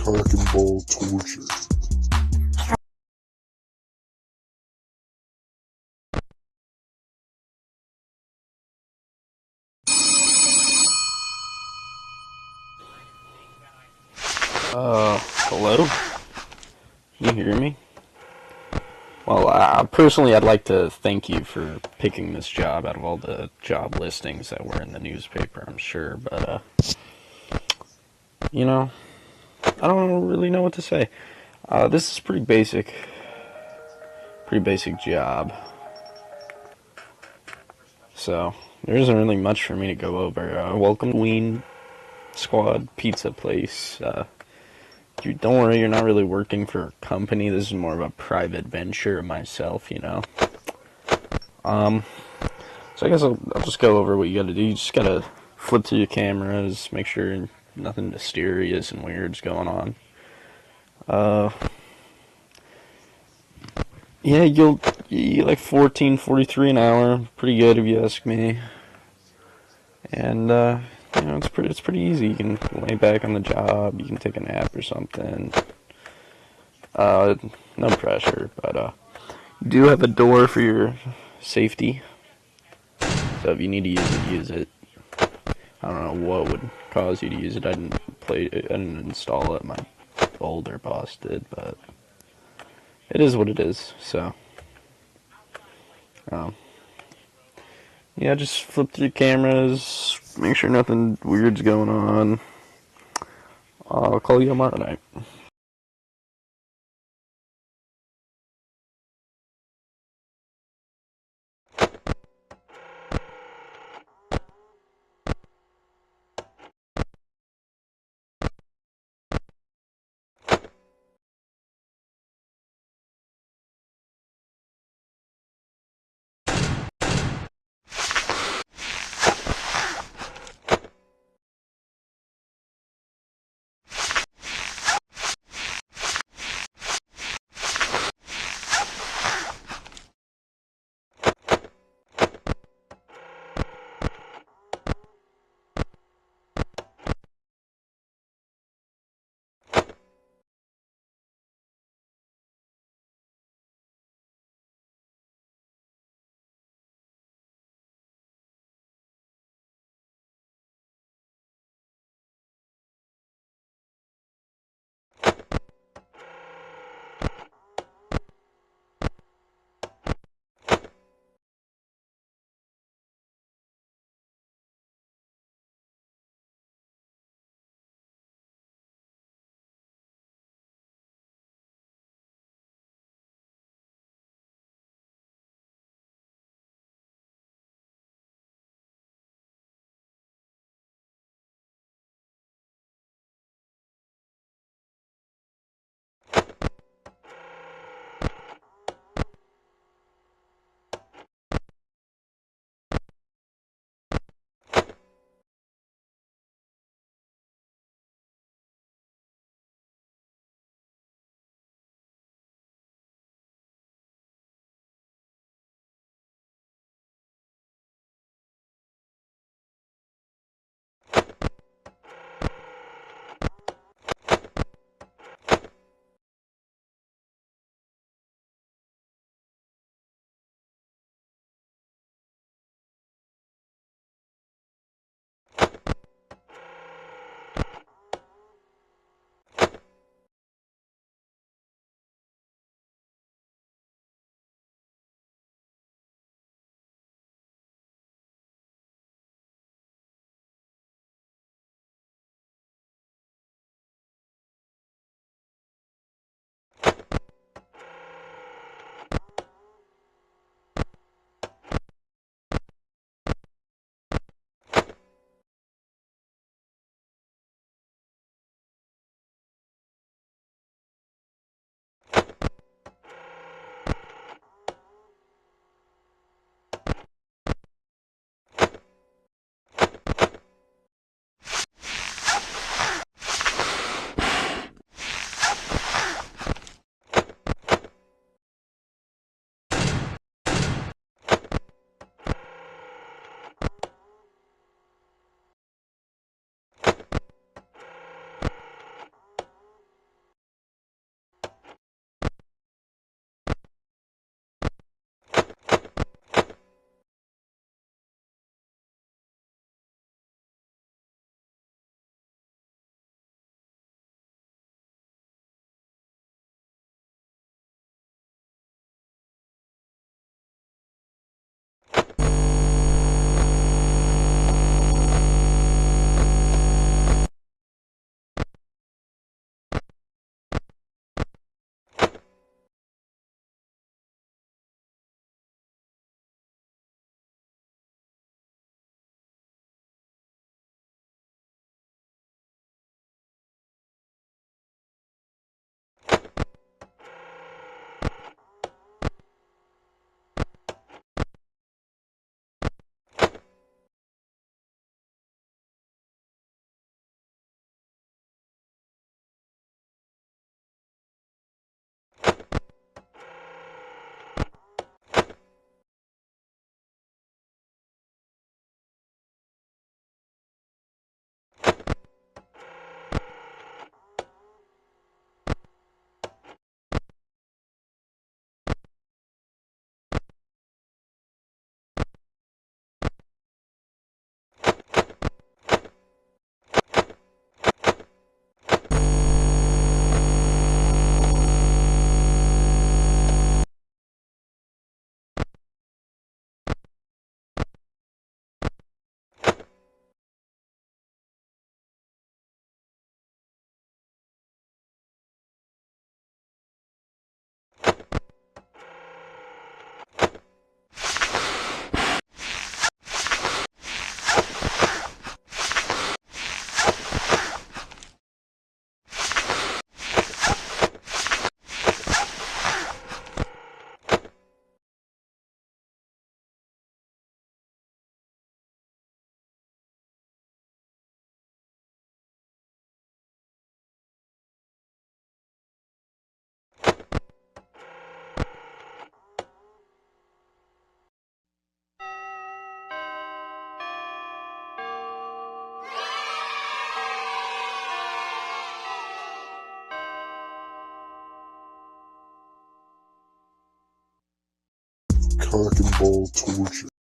cock and ball torture. Hello? Can you hear me? Well, personally, I'd like to thank you for picking this job out of all the job listings that were in the newspaper, I'm sure, but, you know, I don't really know what to say. This is pretty basic job. So, there isn't really much for me to go over. Welcome to Squeen Squad pizza place. Don't worry, you're not really working for a company. This is more of a private venture of myself, you know. So I guess I'll just go over what you gotta do. You just gotta flip through your cameras, make sure nothing mysterious and weird's going on. Yeah, you get like 14.43 an hour. Pretty good if you ask me. And you know, it's pretty easy. You can lay back on the job. You can take a nap or something. No pressure, but you do have a door for your safety. So if you need to use it. I don't know what would cause you to use it. I didn't install it. My older boss did, but it is what it is. So, yeah, just flip through cameras, make sure nothing weird's going on. I'll call you tomorrow night. cock and ball torture.